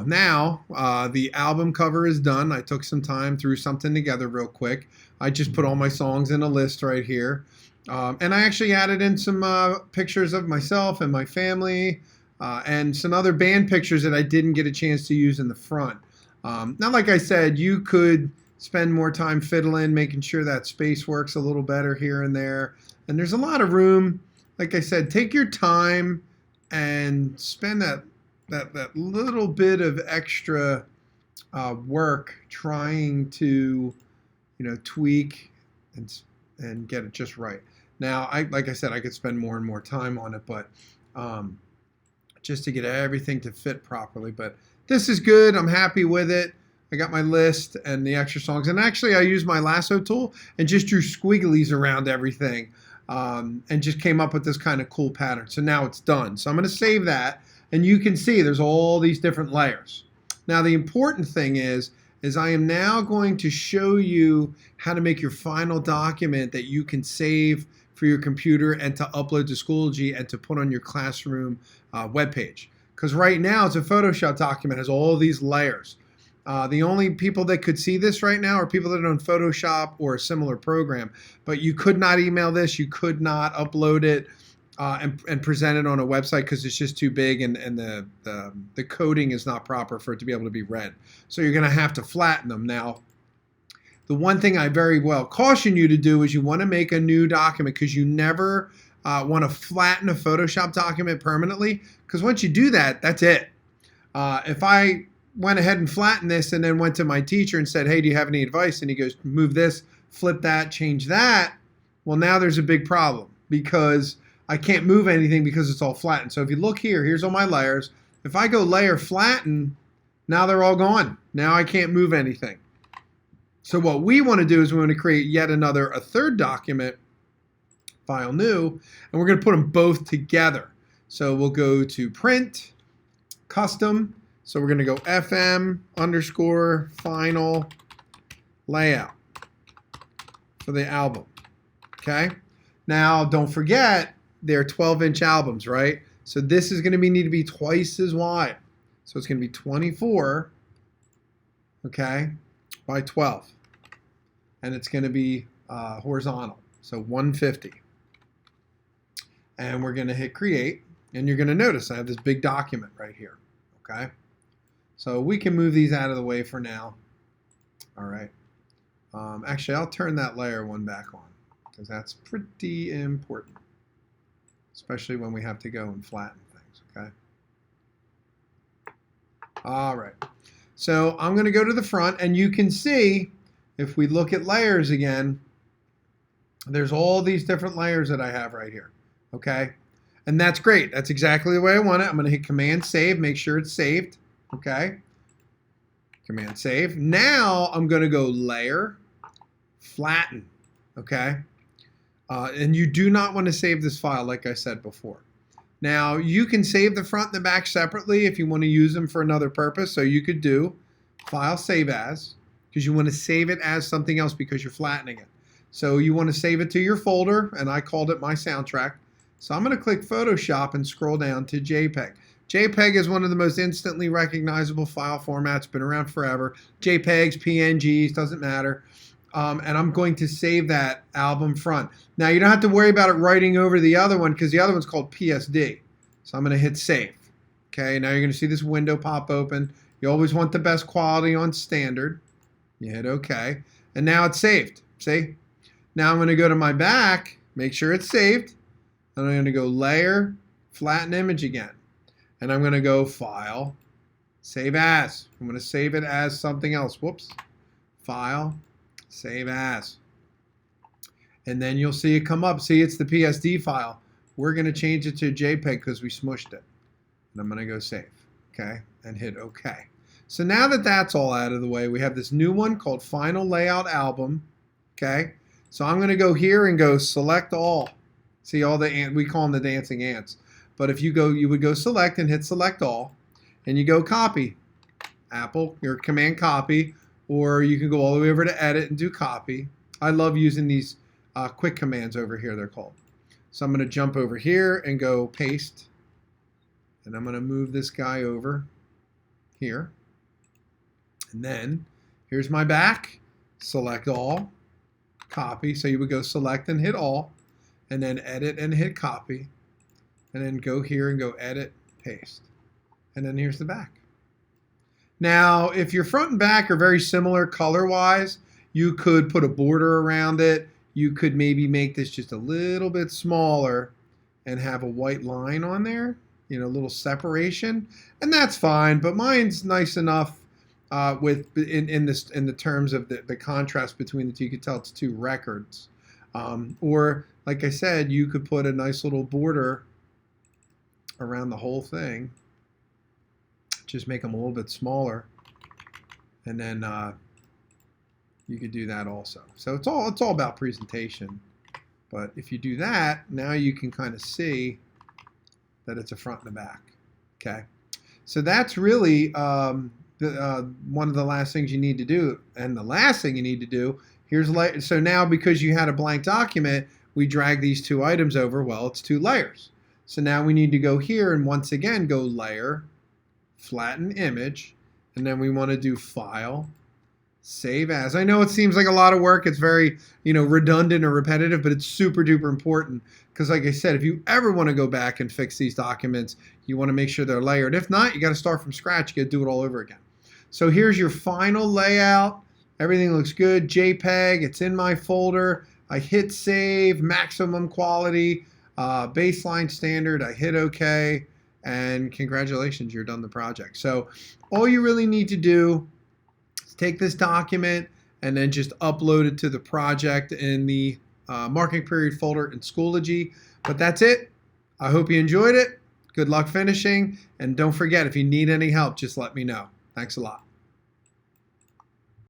Now the album cover is done. I took some time, threw something together real quick. I just put all my songs in a list right here. And I actually added in some pictures of myself and my family and some other band pictures that I didn't get a chance to use in the front. Now, like I said, you could spend more time fiddling, making sure that space works a little better here and there. And there's a lot of room. Like I said, take your time and spend that little bit of extra work trying to, tweak and get it just right. Now, like I said, I could spend more and more time on it, but just to get everything to fit properly. But this is good. I'm happy with it. I got my list and the extra songs. And actually, I used my lasso tool and just drew squigglies around everything and just came up with this kind of cool pattern. So now it's done. So I'm going to save that. And you can see there's all these different layers. Now, the important thing is I am now going to show you how to make your final document that you can save for your computer and to upload to Schoology and to put on your classroom webpage. Because right now it's a Photoshop document, has all these layers. The only people that could see this right now are people that are on Photoshop or a similar program. But you could not email this, you could not upload it and present it on a website because it's just too big and the coding is not proper for it to be able to be read. So you're going to have to flatten them. Now, the one thing I very well caution you to do is you want to make a new document because you never want to flatten a Photoshop document permanently, because once you do that, that's it. If I went ahead and flattened this and then went to my teacher and said, hey, do you have any advice? And he goes, move this, flip that, change that. Well, now there's a big problem because I can't move anything because it's all flattened. So if you look here, here's all my layers. If I go layer flatten, now they're all gone. Now I can't move anything. So what we want to do is we want to create yet a third document, file new, and we're going to put them both together. So we'll go to print, custom. So we're going to go FM _ final layout for the album. Okay. Now don't forget they're 12-inch albums, right? So this is going to need to be twice as wide. So it's going to be 24, okay, by 12. And it's going to be horizontal, so 150. And we're going to hit create, and you're going to notice I have this big document right here, okay? So we can move these out of the way for now. All right. Actually, I'll turn that layer one back on because that's pretty important, especially when we have to go and flatten things, okay? All right. So I'm going to go to the front, and you can see if we look at layers again, there's all these different layers that I have right here, okay? And that's great. That's exactly the way I want it. I'm going to hit Command Save, make sure it's saved, okay? Command Save. Now I'm going to go Layer, Flatten, okay? And you do not want to save this file like I said before. Now you can save the front and the back separately if you want to use them for another purpose. So you could do File Save As, because you want to save it as something else because you're flattening it. So you want to save it to your folder, and I called it my soundtrack. So I'm going to click Photoshop and scroll down to JPEG. JPEG is one of the most instantly recognizable file formats, been around forever. JPEGs, PNGs, doesn't matter. And I'm going to save that album front. Now you don't have to worry about it writing over the other one because the other one's called PSD. So I'm going to hit save. Okay, now you're going to see this window pop open. You always want the best quality on standard. You hit OK. And now it's saved. See? Now I'm going to go to my back, make sure it's saved. And I'm going to go Layer, Flatten Image again. And I'm going to go File, Save As. I'm going to save it as something else. Whoops. File, Save As. And then you'll see it come up. See, it's the PSD file. We're going to change it to JPEG because we smushed it. And I'm going to go Save. Okay? And hit OK. So now that that's all out of the way, we have this new one called Final Layout Album. Okay? So I'm going to go here and go Select All. See all the ants, we call them the dancing ants. But if you go, you would go Select and hit Select All. And you go Copy. Apple, your Command Copy. Or you can go all the way over to Edit and do Copy. I love using these quick commands over here, they're called. So I'm going to jump over here and go Paste. And I'm going to move this guy over. here. And then here's my back. Select all, copy. So you would go select and hit all, and then edit and hit copy, and then go here and go edit, paste. And then here's the back. Now, if your front and back are very similar color-wise, you could put a border around it. You could maybe make this just a little bit smaller and have a white line on there, you know, a little separation, and that's fine. But mine's nice enough in the terms of the contrast between the two. You could tell it's two records. Or, like I said, you could put a nice little border around the whole thing. Just make them a little bit smaller, and then you could do that also. So it's all about presentation. But if you do that, now you can kind of see that it's a front and a back. Okay, so that's really one of the last things you need to do. And the last thing you need to do, so now because you had a blank document, we drag these two items over. Well, it's two layers. So now we need to go here and once again go Layer, Flatten Image, and then we want to do File, Save As. I know it seems like a lot of work. It's very, redundant or repetitive, but it's super duper important because, like I said, if you ever want to go back and fix these documents, you want to make sure they're layered. If not, you got to start from scratch. You got to do it all over again. So here's your final layout. Everything looks good. JPEG. It's in my folder. I hit Save, maximum quality, baseline standard. I hit OK. And congratulations, you're done the project. So all you really need to do is take this document and then just upload it to the project in the marking period folder in Schoology. But that's it. I hope you enjoyed it. Good luck finishing. And don't forget, if you need any help, just let me know. Thanks a lot.